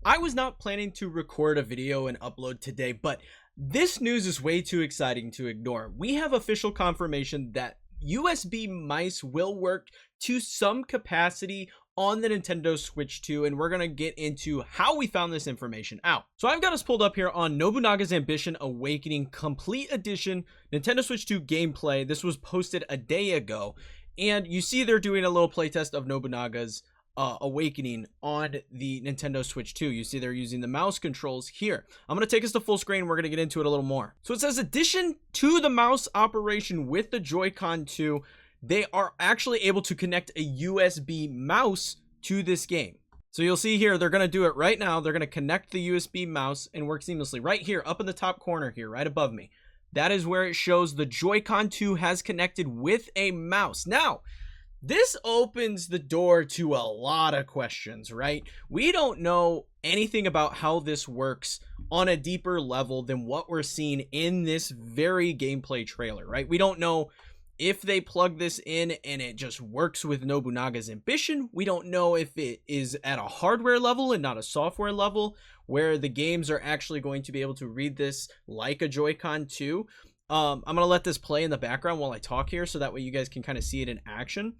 I was not planning to record a video and upload today, but this news is way too exciting to ignore. We have official confirmation that USB mice will work to some capacity on the Nintendo Switch 2, and we're going to get into how we found this information out. So I've got us pulled up here on Nobunaga's Ambition Awakening Complete Edition Nintendo Switch 2 gameplay. This was posted a day ago, and you see they're doing a little playtest of Nobunaga's Awakening on the Nintendo Switch 2. You see they're using the mouse controls here. I'm going to take us to full screen. We're going to get into it a little more. So it says, addition to the mouse operation with the Joy-Con 2, they are actually able to connect a USB mouse to this game. So you'll see here, they're going to do it right now. They're going to connect the USB mouse and work seamlessly right here up in the top corner here, right above me. That is where it shows the Joy-Con 2 has connected with a mouse. Now, this opens the door to a lot of questions, right? We don't know anything about how this works on a deeper level than what we're seeing in this very gameplay trailer, right? We don't know if they plug this in and it just works with Nobunaga's Ambition. We don't know if it is at a hardware level and not a software level, where the games are actually going to be able to read this like a Joy-Con 2. I'm going to let this play in the background while I talk here, so that way you guys can kind of see it in action.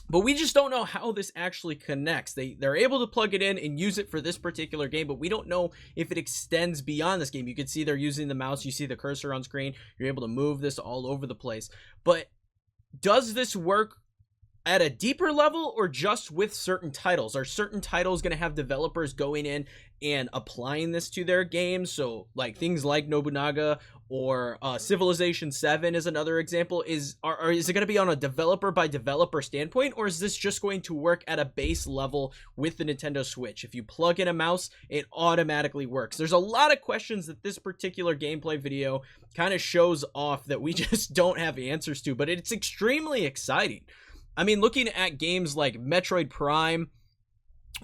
But we just don't know how this actually connects. They're able to plug it in and use it for this particular game, but we don't know if it extends beyond this game. You can see they're using the mouse. You see the cursor on screen. You're able to move this all over the place. But does this work at a deeper level or just with certain titles? Are certain titles going to have developers going in and applying this to their games? So like things like Nobunaga or Civilization 7 is another example. Is it going to be on a developer by developer standpoint, or is this just going to work at a base level with the Nintendo Switch? If you plug in a mouse, it automatically works. There's a lot of questions that this particular gameplay video kind of shows off that we just don't have answers to, but it's extremely exciting. I mean, looking at games like Metroid Prime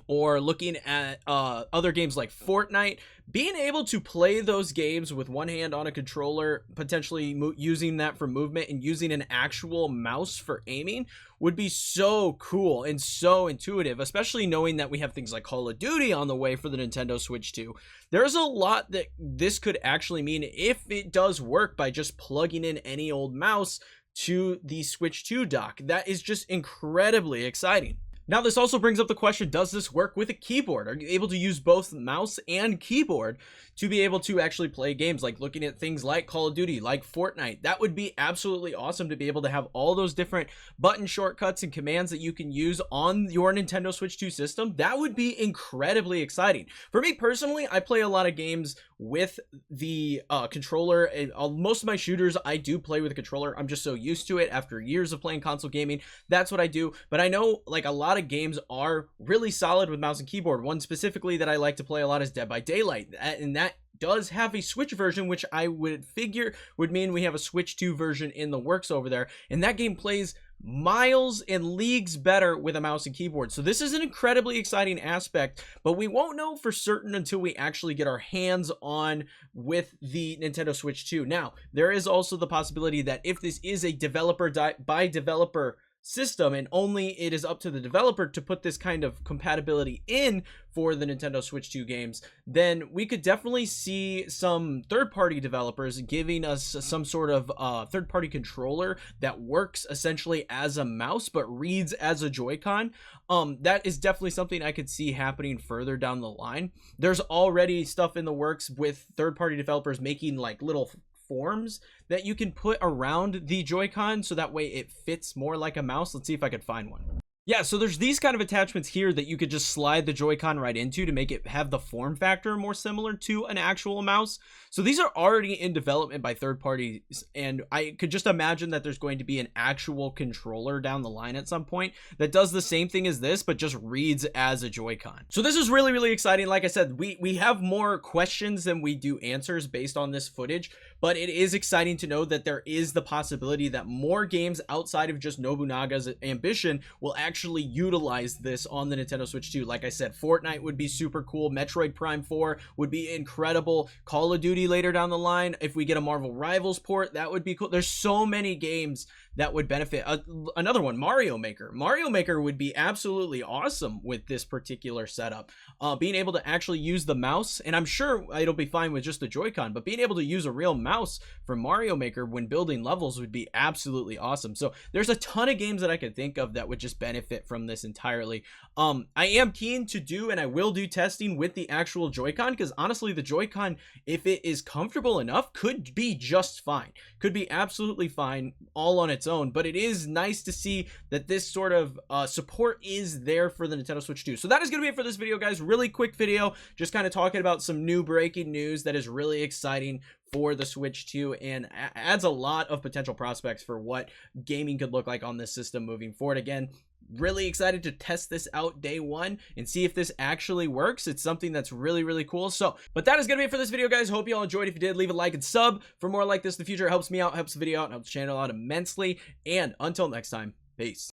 or looking at other games like Fortnite, being able to play those games with one hand on a controller, potentially using that for movement and using an actual mouse for aiming would be so cool and so intuitive, especially knowing that we have things like Call of Duty on the way for the Nintendo Switch 2. There's a lot that this could actually mean if it does work by just plugging in any old mouse to the Switch 2 dock. That is just incredibly exciting. Now, this also brings up the question, does this work with a keyboard? Are you able to use both mouse and keyboard to be able to actually play games? Like looking at things like Call of Duty, like Fortnite. That would be absolutely awesome to be able to have all those different button shortcuts and commands that you can use on your Nintendo Switch 2 system. That would be incredibly exciting. For me personally, I play a lot of games with the controller, and most of my shooters I do play with a controller. I'm just so used to it after years of playing console gaming. That's what I do. But I know like a lot of games are really solid with mouse and keyboard. One specifically that I like to play a lot is Dead by Daylight, and that does have a Switch version, which I would figure would mean we have a Switch 2 version in the works over there, and that game plays miles and leagues better with a mouse and keyboard. So this is an incredibly exciting aspect, but we won't know for certain until we actually get our hands on with the Nintendo Switch 2. Now, there is also the possibility that if this is a developer by developer system and only it is up to the developer to put this kind of compatibility in for the Nintendo Switch 2 games, then we could definitely see some third-party developers giving us some sort of third-party controller that works essentially as a mouse but reads as a Joy-Con. That is definitely something I could see happening further down the line. There's already stuff in the works with third-party developers making like little forms that you can put around the Joy-Con so that way it fits more like a mouse. Let's see if I could find one. Yeah, so there's these kind of attachments here that you could just slide the Joy-Con right into to make it have the form factor more similar to an actual mouse. So these are already in development by third parties, and I could just imagine that there's going to be an actual controller down the line at some point that does the same thing as this, but just reads as a Joy-Con. So this is really, really exciting. Like I said, we have more questions than we do answers based on this footage, but it is exciting to know that there is the possibility that more games outside of just Nobunaga's Ambition will actually actually utilize this on the Nintendo Switch 2. Like I said, Fortnite would be super cool. Metroid Prime 4 would be incredible. Call of Duty later down the line. If we get a Marvel Rivals port, that would be cool. There's so many games that would benefit. Another one, Mario Maker. Mario Maker would be absolutely awesome with this particular setup. Being able to actually use the mouse, and I'm sure it'll be fine with just the Joy-Con, but being able to use a real mouse for Mario Maker when building levels would be absolutely awesome. So there's a ton of games that I could think of that would just benefit from this entirely. I am keen to do, and I will do testing with the actual Joy-Con, because honestly, the Joy-Con, if it is comfortable enough, could be just fine. Could be absolutely fine all on its own, but it is nice to see that this sort of support is there for the Nintendo Switch 2. So that is going to be it for this video, guys. Really quick video, just kind of talking about some new breaking news that is really exciting for the Switch 2 and adds a lot of potential prospects for what gaming could look like on this system moving forward. Again, really excited to test this out day one and see if this actually works. It's something that's really, really cool. So, but that is going to be it for this video, guys. Hope you all enjoyed. If you did, leave a like and sub for more like this in the future. It helps me out, helps the video out, and helps the channel out immensely. And until next time, peace.